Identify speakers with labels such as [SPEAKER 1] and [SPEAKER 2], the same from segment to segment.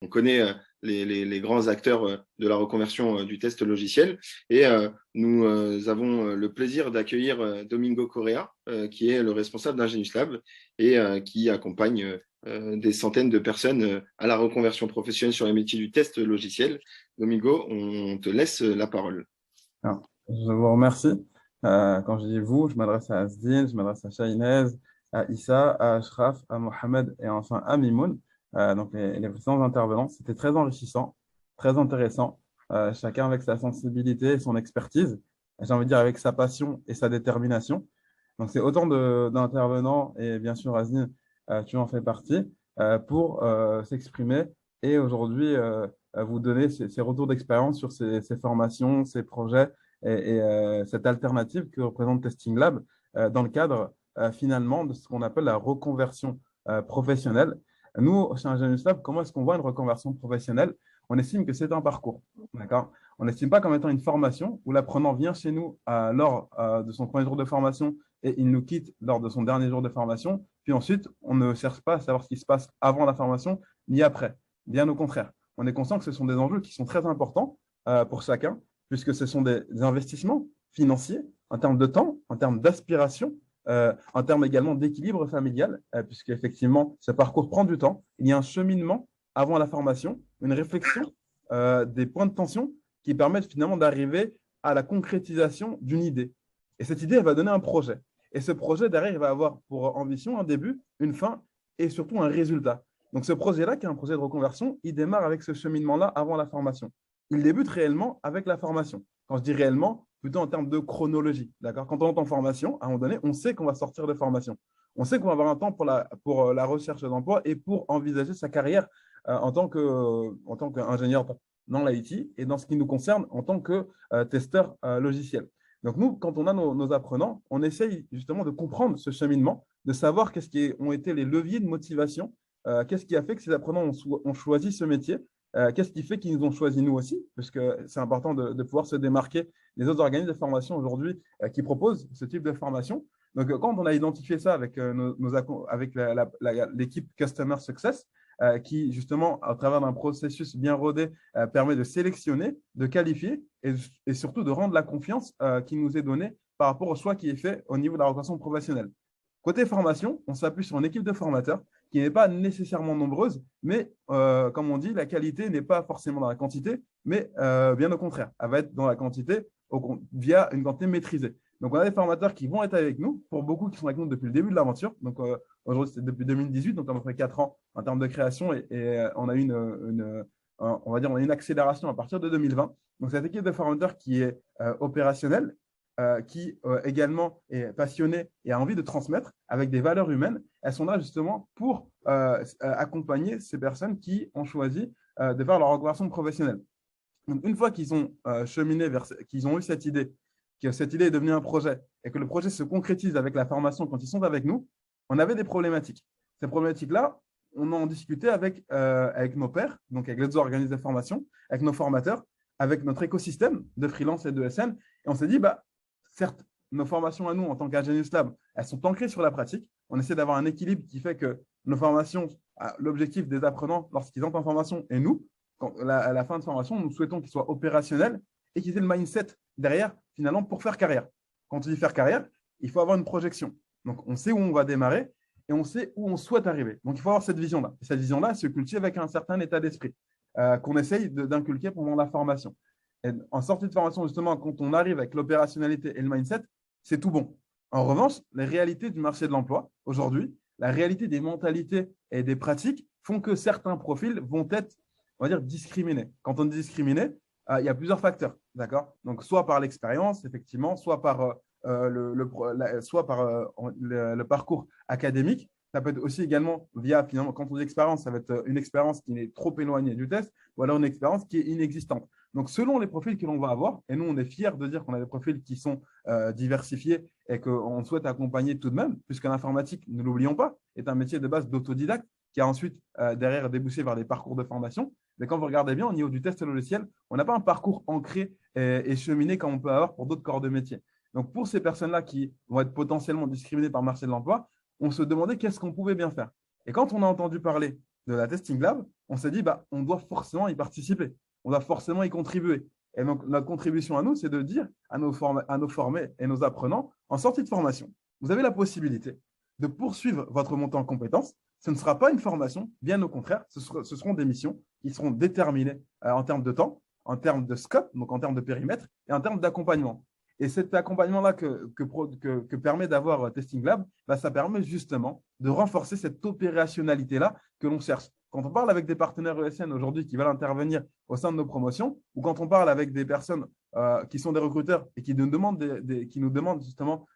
[SPEAKER 1] on connaît les grands acteurs de la reconversion du test logiciel. Et nous avons le plaisir d'accueillir Domingo Correa, qui est le responsable d'Ingenius Lab et qui accompagne des centaines de personnes à la reconversion professionnelle sur les métiers du test logiciel. Domingo, on te laisse la parole.
[SPEAKER 2] Alors, je vous remercie. Quand je dis vous, je m'adresse à Asdin, je m'adresse à Shahinez, à Issa, à Ashraf, à Mohamed et enfin à Mimoun. Donc les précédents intervenants, c'était très enrichissant, très intéressant, chacun avec sa sensibilité et son expertise, j'ai envie de dire avec sa passion et sa détermination. Donc c'est autant d'intervenants et bien sûr Asdin, tu en fais partie, pour s'exprimer et aujourd'hui vous donner ces retours d'expérience sur ces formations, ces projets et cette alternative que représente Testing Lab dans le cadre finalement de ce qu'on appelle la reconversion professionnelle. Nous, chez Ingenius Lab, comment est-ce qu'on voit une reconversion professionnelle? On estime que c'est un parcours, d'accord? On n'estime pas comme étant une formation où l'apprenant vient chez nous lors de son premier jour de formation et il nous quitte lors de son dernier jour de formation. Puis ensuite, on ne cherche pas à savoir ce qui se passe avant la formation ni après. Bien au contraire, on est conscient que ce sont des enjeux qui sont très importants pour chacun, puisque ce sont des investissements financiers en termes de temps, en termes d'aspiration, en termes également d'équilibre familial, puisque effectivement, ce parcours prend du temps. Il y a un cheminement avant la formation, une réflexion des points de tension qui permettent finalement d'arriver à la concrétisation d'une idée. Et cette idée, elle va donner un projet. Et ce projet, derrière, il va avoir pour ambition un début, une fin et surtout un résultat. Donc ce projet-là, qui est un projet de reconversion, il démarre avec ce cheminement-là avant la formation. Il débute réellement avec la formation. Quand je dis réellement, plutôt en termes de chronologie. D'accord? Quand on entend formation, à un moment donné, on sait qu'on va sortir de formation. On sait qu'on va avoir un temps pour la recherche d'emploi et pour envisager sa carrière en tant qu'ingénieur dans l'IT et dans ce qui nous concerne en tant que testeur logiciel. Donc nous, quand on a nos apprenants, on essaye justement de comprendre ce cheminement, de savoir qu'est-ce qui ont été les leviers de motivation, qu'est-ce qui a fait que ces apprenants ont choisi ce métier, qu'est-ce qui fait qu'ils nous ont choisi nous aussi, parce que c'est important de pouvoir se démarquer des autres organismes de formation aujourd'hui qui proposent ce type de formation. Donc quand on a identifié ça avec, avec l'équipe Customer Success, qui, justement, à travers un processus bien rodé, permet de sélectionner, de qualifier et surtout de rendre la confiance qui nous est donnée par rapport au choix qui est fait au niveau de la reconversion professionnelle. Côté formation, on s'appuie sur une équipe de formateurs qui n'est pas nécessairement nombreuse, mais comme on dit, la qualité n'est pas forcément dans la quantité, mais bien au contraire, elle va être dans la quantité via une quantité maîtrisée. Donc, on a des formateurs qui vont être avec nous, pour beaucoup qui sont avec nous depuis le début de l'aventure. Donc, aujourd'hui, c'est depuis 2018, donc à peu près 4 ans en termes de création, et on a eu on va dire, on a une accélération à partir de 2020. Donc, cette équipe de formateurs qui est opérationnelle, qui également est passionnée et a envie de transmettre avec des valeurs humaines, elles sont là justement pour accompagner ces personnes qui ont choisi de faire leur reconversion professionnelle. Donc, une fois qu'ils ont cheminé qu'ils ont eu cette idée, que cette idée est devenue un projet et que le projet se concrétise avec la formation quand ils sont avec nous, on avait des problématiques. Ces problématiques-là, on en discutait avec nos pairs, donc avec les autres organismes de formation, avec nos formateurs, avec notre écosystème de freelance et de SN. Et on s'est dit, certes, nos formations à nous en tant qu'Ingenius Lab, elles sont ancrées sur la pratique. On essaie d'avoir un équilibre qui fait que nos formations, l'objectif des apprenants lorsqu'ils entrent en formation et nous, à la fin de formation, nous souhaitons qu'ils soient opérationnels et qu'ils aient le mindset derrière, finalement, pour faire carrière. Quand on dit faire carrière, il faut avoir une projection. Donc, on sait où on va démarrer et on sait où on souhaite arriver. Donc, il faut avoir cette vision-là. Et cette vision-là se cultive avec un certain état d'esprit qu'on essaye d'inculquer pendant la formation. Et en sortie de formation, justement, quand on arrive avec l'opérationnalité et le mindset, c'est tout bon. En revanche, les réalités du marché de l'emploi, aujourd'hui, la réalité des mentalités et des pratiques font que certains profils vont être, on va dire, discriminés. Quand on dit discriminé, il y a plusieurs facteurs, d'accord? Donc, soit par l'expérience, effectivement, soit par, le parcours académique. Ça peut être aussi également via, finalement, quand on dit expérience, ça va être une expérience qui est trop éloignée du test ou alors une expérience qui est inexistante. Donc, selon les profils que l'on va avoir, et nous, on est fiers de dire qu'on a des profils qui sont diversifiés et qu'on souhaite accompagner tout de même, puisque l'informatique, ne l'oublions pas, est un métier de base d'autodidacte qui a ensuite, derrière, débouché vers des parcours de formation. Mais quand vous regardez bien, au niveau du test logiciel, on n'a pas un parcours ancré et cheminé comme on peut avoir pour d'autres corps de métier. Donc, pour ces personnes-là qui vont être potentiellement discriminées par le marché de l'emploi, on se demandait qu'est-ce qu'on pouvait bien faire. Et quand on a entendu parler de la Testing Lab, on s'est dit, bah, on doit forcément y participer, on doit forcément y contribuer. Et donc, notre contribution à nous, c'est de dire à nos formés et nos apprenants, en sortie de formation, vous avez la possibilité de poursuivre votre montée en compétences. Ce ne sera pas une formation, bien au contraire, ce seront des missions qui seront déterminées en termes de temps, en termes de scope, donc en termes de périmètre, et en termes d'accompagnement. Et cet accompagnement-là que permet d'avoir Testing Lab, bah, ça permet justement de renforcer cette opérationnalité-là que l'on cherche. Quand on parle avec des partenaires ESN aujourd'hui qui veulent intervenir au sein de nos promotions, ou quand on parle avec des personnes qui sont des recruteurs et qui nous demandent, justement,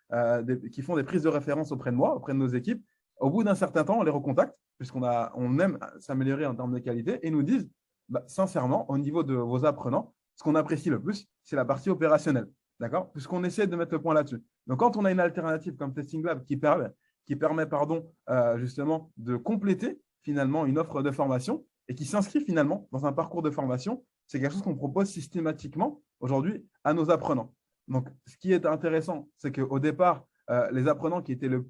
[SPEAKER 2] qui font des prises de référence auprès de moi, auprès de nos équipes, au bout d'un certain temps, on les recontacte, puisqu'on aime s'améliorer en termes de qualité, et nous disent, bah, sincèrement, au niveau de vos apprenants, ce qu'on apprécie le plus, c'est la partie opérationnelle. D'accord? Puisqu'on essaie de mettre le point là-dessus. Donc, quand on a une alternative comme Testing Lab qui permet justement de compléter finalement une offre de formation et qui s'inscrit finalement dans un parcours de formation, c'est quelque chose qu'on propose systématiquement aujourd'hui à nos apprenants. Donc, ce qui est intéressant, c'est qu'au départ, les apprenants qui étaient les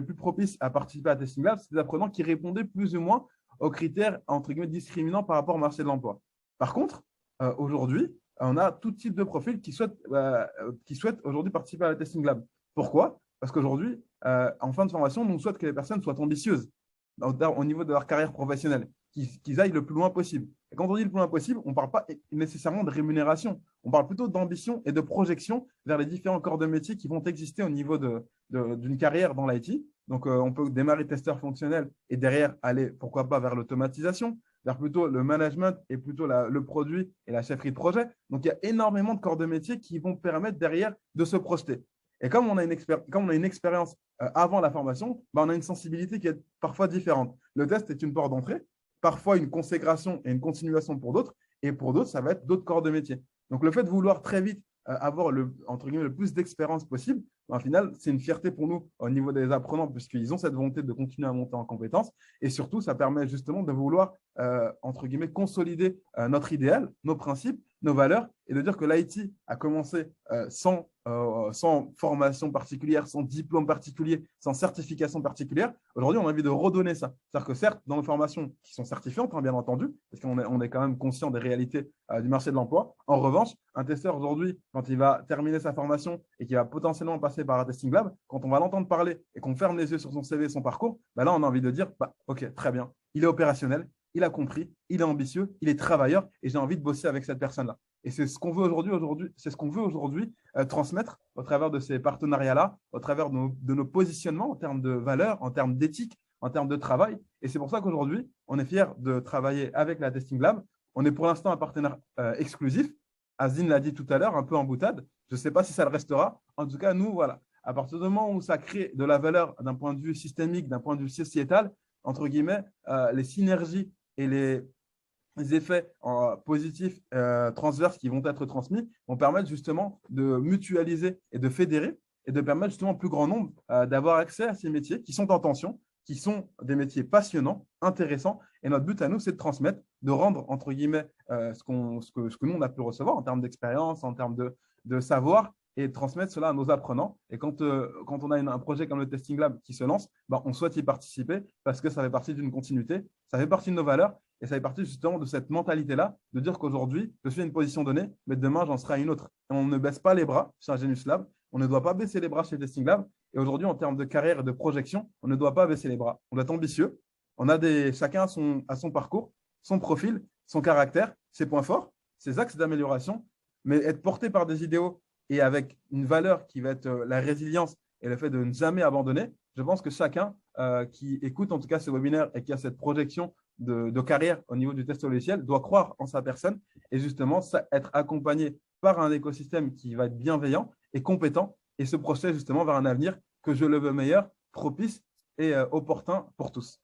[SPEAKER 2] plus propices à participer à Testing Lab, c'est des apprenants qui répondaient plus ou moins aux critères, entre guillemets, discriminants par rapport au marché de l'emploi. Par contre, aujourd'hui, on a tout type de profils qui souhaitent aujourd'hui participer à la Testing Lab. Pourquoi? Parce qu'aujourd'hui, en fin de formation, on souhaite que les personnes soient ambitieuses au niveau de leur carrière professionnelle, qu'ils aillent le plus loin possible. Et quand on dit le plus loin possible, on ne parle pas nécessairement de rémunération, on parle plutôt d'ambition et de projection vers les différents corps de métier qui vont exister au niveau d'une carrière dans l'IT. Donc, on peut démarrer testeur fonctionnel et derrière aller, pourquoi pas, vers l'automatisation, vers plutôt le management et plutôt le produit et la chefferie de projet. Donc, il y a énormément de corps de métier qui vont permettre derrière de se projeter. Et comme on a une expérience avant la formation, bah, on a une sensibilité qui est parfois différente. Le test est une porte d'entrée, parfois une consécration et une continuation pour d'autres, et pour d'autres, ça va être d'autres corps de métier. Donc, le fait de vouloir très vite avoir entre guillemets, le plus d'expérience possible, au final, c'est une fierté pour nous au niveau des apprenants puisqu'ils ont cette volonté de continuer à monter en compétences et surtout, ça permet justement de vouloir, entre guillemets, consolider notre idéal, nos principes, nos valeurs et de dire que l'IT a commencé sans formation particulière, sans diplôme particulier, sans certification particulière. Aujourd'hui, on a envie de redonner ça. C'est-à-dire que certes, dans nos formations qui sont certifiantes, bien entendu, parce qu'on est quand même conscient des réalités du marché de l'emploi. En revanche, un testeur aujourd'hui, quand il va terminer sa formation et qu'il va potentiellement passer par un Testing Lab, quand on va l'entendre parler et qu'on ferme les yeux sur son CV et son parcours, bah là, on a envie de dire, bah, OK, très bien, il est opérationnel, il a compris, il est ambitieux, il est travailleur et j'ai envie de bosser avec cette personne-là. Et c'est ce qu'on veut aujourd'hui transmettre au travers de ces partenariats-là, au travers de nos positionnements en termes de valeurs, en termes d'éthique, en termes de travail. Et c'est pour ça qu'aujourd'hui, on est fiers de travailler avec la Testing Lab. On est pour l'instant un partenaire exclusif. Asdine l'a dit tout à l'heure, un peu en boutade. Je ne sais pas si ça le restera. En tout cas, nous, voilà. À partir du moment où ça crée de la valeur d'un point de vue systémique, d'un point de vue sociétal, entre guillemets, les synergies et les effets positifs transverses qui vont être transmis vont permettre justement de mutualiser et de fédérer et de permettre justement au plus grand nombre d'avoir accès à ces métiers qui sont en tension, qui sont des métiers passionnants, intéressants. Et notre but à nous, c'est de transmettre, de rendre, entre guillemets, ce que nous, on a pu recevoir en termes d'expérience, en termes de savoir, et de transmettre cela à nos apprenants. Et quand on a un projet comme le Testing Lab qui se lance, bah, on souhaite y participer parce que ça fait partie d'une continuité, ça fait partie de nos valeurs et ça fait partie justement de cette mentalité-là de dire qu'aujourd'hui, je suis à une position donnée, mais demain, j'en serai à une autre. Et on ne baisse pas les bras chez Ingenious Lab, on ne doit pas baisser les bras chez Testing Lab. Et aujourd'hui, en termes de carrière et de projection, on ne doit pas baisser les bras. On doit être ambitieux. Chacun a son parcours, son profil, son caractère, ses points forts, ses axes d'amélioration, mais être porté par des idéaux et avec une valeur qui va être la résilience et le fait de ne jamais abandonner, je pense que chacun qui écoute en tout cas ce webinaire et qui a cette projection de carrière au niveau du test logiciel doit croire en sa personne et justement être accompagné par un écosystème qui va être bienveillant et compétent et se projeter justement vers un avenir que je le veux meilleur, propice et opportun pour tous.